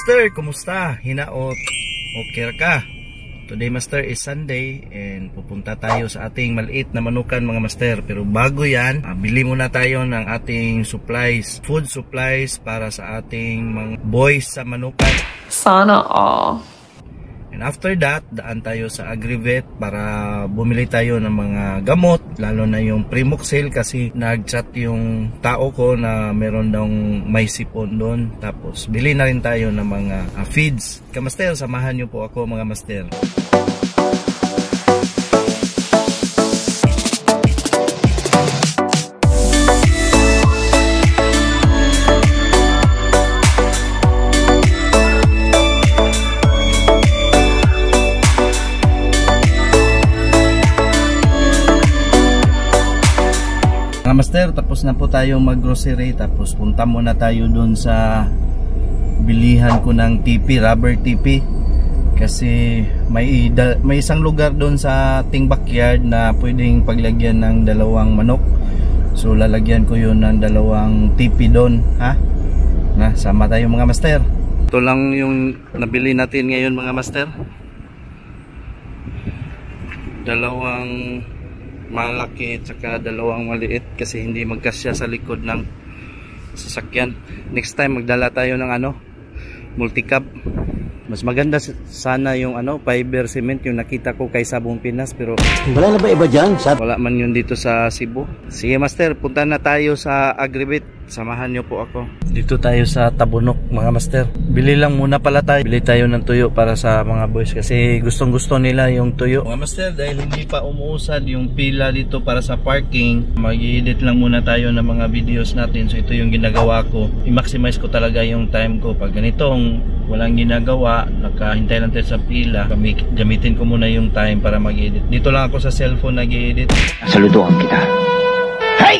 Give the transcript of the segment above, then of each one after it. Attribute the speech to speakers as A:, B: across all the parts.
A: Master, kumusta? Hinaot? Okay ka? Today Master is Sunday and pupunta tayo sa ating maliit na manukan mga Master. Pero bago yan, bili muna tayo ng ating supplies, food supplies para sa ating mga boys sa manukan.
B: Sana all.
A: And after that, daan tayo sa Agrivet para bumili tayo ng mga gamot, lalo na yung Primoxil kasi nag-chat yung tao ko na meron daw may sipon doon. Tapos bili na rin tayo ng mga feeds. Kamaster, samahan nyo po ako mga master. Mga master, tapos na po tayo mag-grocery. Tapos punta muna tayo doon sa bilihan ko ng TP, rubber TP. Kasi may isang lugar doon sa ating backyard na pwedeng paglagyan ng dalawang manok. So lalagyan ko yun ng dalawang TP doon, ha? Na, sama tayo mga master. Ito lang yung nabili natin ngayon mga master. Dalawang malaki at saka dalawang maliit kasi hindi magkasya sa likod ng sasakyan. Next time magdala tayo ng multicab. Mas maganda sana yung fiber cement yung nakita ko kay Sabong Pinas, pero
C: wala na ba iba dyan?
A: Wala man yun dito sa Cebu. Sige master, punta na tayo sa Agrivet. Samahan nyo po ako. Dito tayo sa Tabunok mga master. Bili lang muna pala tayo. Bili tayo ng tuyo para sa mga boys kasi gustong gusto nila yung tuyo. Mga master, dahil hindi pa umuusad yung pila dito para sa parking, mag-i-edit lang muna tayo ng mga videos natin. So ito yung ginagawa ko. I-maximize ko talaga yung time ko. Pag ganitong walang ginagawa, nakahintay lang tayo sa pila, gamitin ko muna yung time para mag-edit. Dito lang ako sa cellphone nag-edit.
C: Saludohan kita. Hey!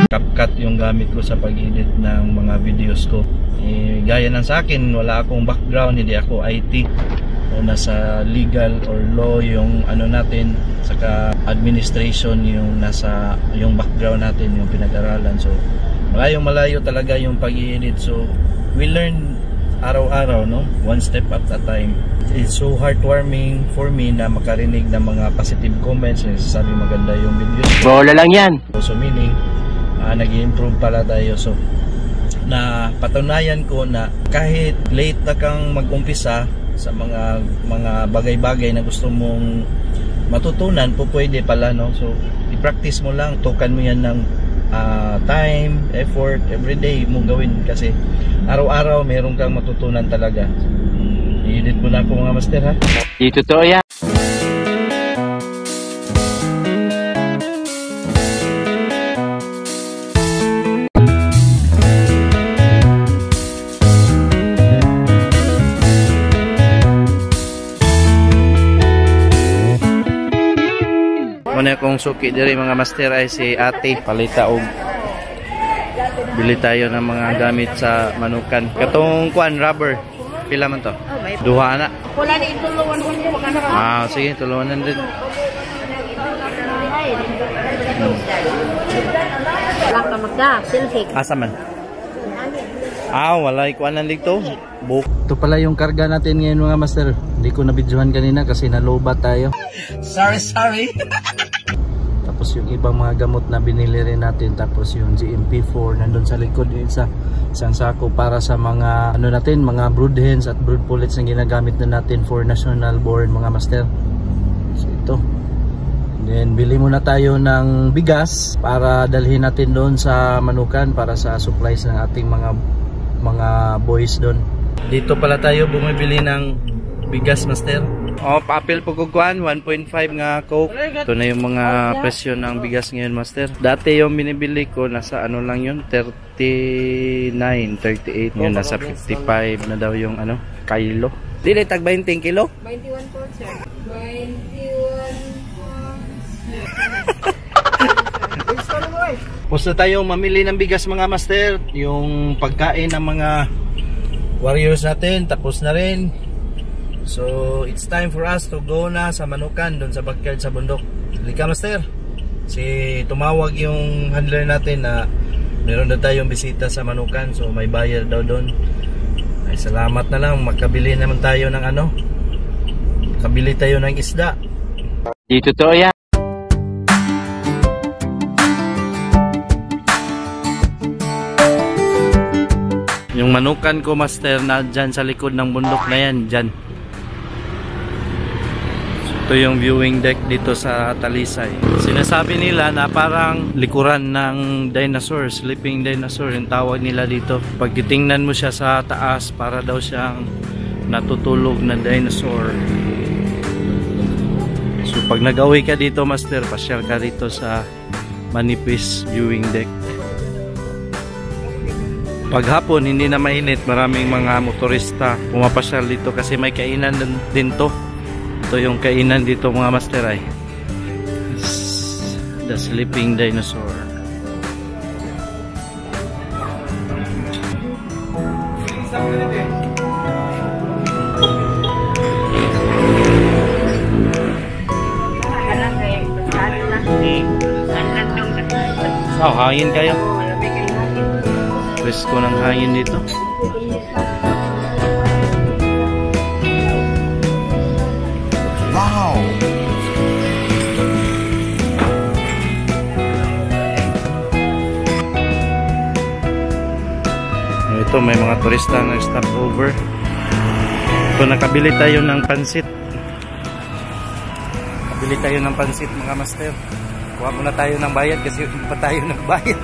A: CapCut yung gamit ko sa pag-edit ng mga videos ko. Gaya ng sa akin, wala akong background, hindi ako IT. O nasa legal or law yung natin, saka administration yung nasa yung background natin, yung pinag-aralan. So malayo talaga yung pag-edit. So we learn araw-araw, no? One step at a time. It's so heartwarming for me na makarinig ng mga positive comments na sasabi maganda yung videos.
C: Bola lang yan.
A: So meaning nag-i-improve pala tayo. So na patunayan ko na kahit late na kang mag-umpisa sa mga bagay-bagay na gusto mong matutunan, pwede pala, no? So i-practice mo lang, tukan mo yan ng time, effort, everyday mong gawin kasi araw-araw meron kang matutunan talaga. I-edit mo na ako mga master, ha?
C: Di totoo yan.
A: Muna akong suki diri mga master ay si ate. Palita og bili tayo ng mga gamit sa manukan. Katong kuan rubber. Pila man to? Duha na.
B: Wala na itulungan ko kana.
A: Sige, tulungan din.
B: Wala ka magda, silhik.
A: Asa man? Wala ikuan lang dito. Ito pala yung karga natin ngayon mga master. Hindi ko nabidyohan kanina kasi nalobat tayo. Sorry. Tapos yung ibang mga gamot na binili rin natin. Tapos yung GMP4 nandun sa likod yun sa isang sako para sa mga natin, mga brood hens at brood pullets na ginagamit na natin for national board mga master. So ito. Then bili muna tayo ng bigas para dalhin natin doon sa manukan para sa supplies ng ating mga boys doon. Dito pala tayo bumibili ng bigas master. Papel po kukuan 1.5 nga Coke. Ito na yung mga presyo ng bigas ngayon master. Dati yung binibili ko nasa lang yun, 39, 38. Ngayon nasa 55 na daw yung kilo. Dili tag 20 kilo?
B: 21 po sir. 21.
A: Pusta tayo mamili ng bigas mga master. Yung pagkain ng mga warriors natin tapos na rin. So it's time for us to go na sa manukan doon sa backyard sa bundok. Lika master. Tumawag yung handler natin na meron na tayong bisita sa manukan. So may bayar daw doon. Ay, salamat na lang, makabili naman tayo ng ano, makabili tayo ng isda.
C: Di totoo yan.
A: Yung manukan ko, master, na dyan sa likod ng bundok na yan, dyan. Ito yung viewing deck dito sa Talisay. Sinasabi nila na parang likuran ng dinosaur, sleeping dinosaur yung tawag nila dito. Pag titingnan mo siya sa taas, para daw siyang natutulog na dinosaur. So pag nag-away ka dito, master, pasyal ka dito sa manipis viewing deck. Pag hapon, hindi na mainit, maraming mga motorista pumapasyal dito kasi may kainan din to. Ito yung kainan dito, mga master, ay the sleeping dinosaur. Oh, hangin kayo. Presko ng hangin dito.
D: Wow!
A: Ito, may mga turista na stop over. Ito, nakabili tayo ng pansit. Nakabili tayo ng pansit, mga master. Kuha muna tayo ng bayad kasi hindi pa tayo nagbayad.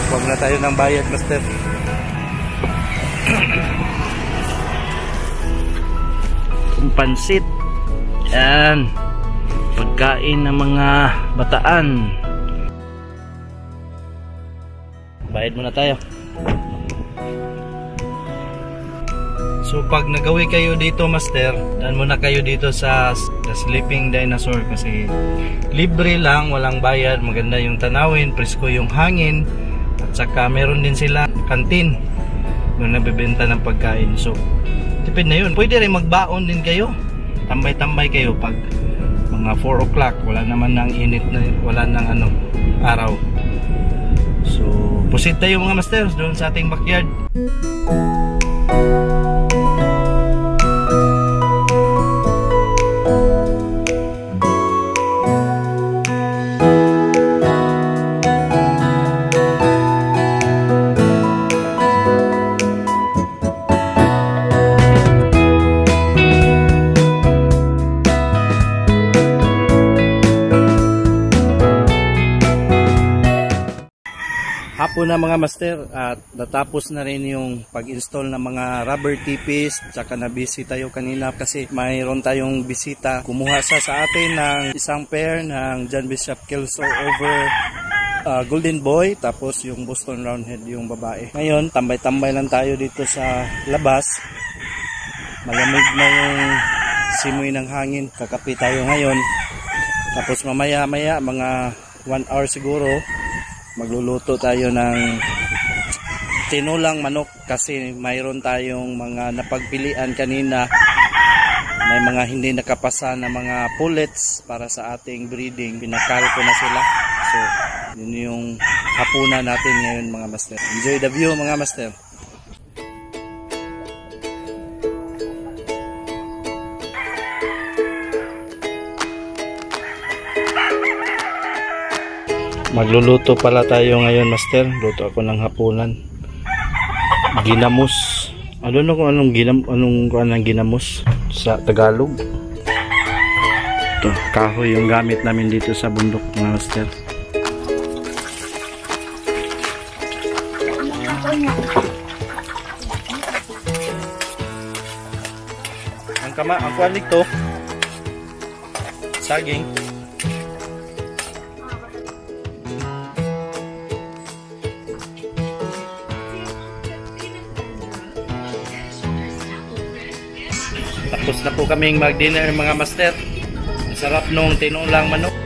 A: Huwag na tayo ng bayad, master. Yung pansit. Yan. Pagkain ng mga bataan. Bayad muna tayo. So pag nagawi kayo dito, master, dan muna kayo dito sa the sleeping dinosaur kasi libre lang, walang bayad, maganda yung tanawin, presko yung hangin. At saka meron din sila kantin na nabibenta ng pagkain. So tipid na yun. Pwede rin magbaon din kayo. Tambay-tambay kayo pag mga 4 o'clock. Wala naman ng init na, wala ng ano, araw. So pusit tayo, mga masters, doon sa ating backyard. Hapon na, mga master, at natapos na rin yung pag-install ng mga rubber tipis. Tsaka na busy tayo kanina kasi mayroon tayong bisita. Kumuha sa atin ng isang pair ng John Bishop Kelso over Golden Boy, tapos yung Boston Roundhead yung babae. Ngayon tambay-tambay lang tayo dito sa labas. Malamig na yung simoy ng hangin. Kakape tayo ngayon. Tapos mamaya mga 1 hour siguro magluluto tayo ng tinulang manok kasi mayroon tayong mga napagpilian kanina. May mga hindi nakapasa na mga pullets para sa ating breeding. Pinakal ko na sila. So yun yung hapunan natin ngayon, mga master. Enjoy the view, mga master. Magluluto pala tayo ngayon, master. Luto ako ng hapunan. Ginamos. I don't know kung anong ginamos sa Tagalog. Ito, kahoy yung gamit namin dito sa bundok, mga master. Ang kuwalig to. Saging. Tapos na po kaming mag-dinner, mga master. Ang sarap nung tinulang manok.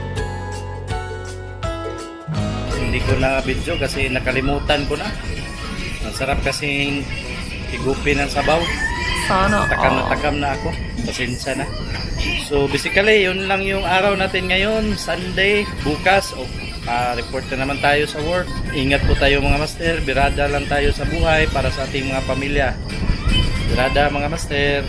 A: Hindi ko na video kasi nakalimutan ko na. Ang sarap kasing higupin ng sabaw.
B: Sana.
A: Takam na ako. Pasensya na. So basically, yun lang yung araw natin ngayon. Sunday, bukas. Report na naman tayo sa work. Ingat po tayo mga master. Birada lang tayo sa buhay para sa ating mga pamilya. Birada mga master.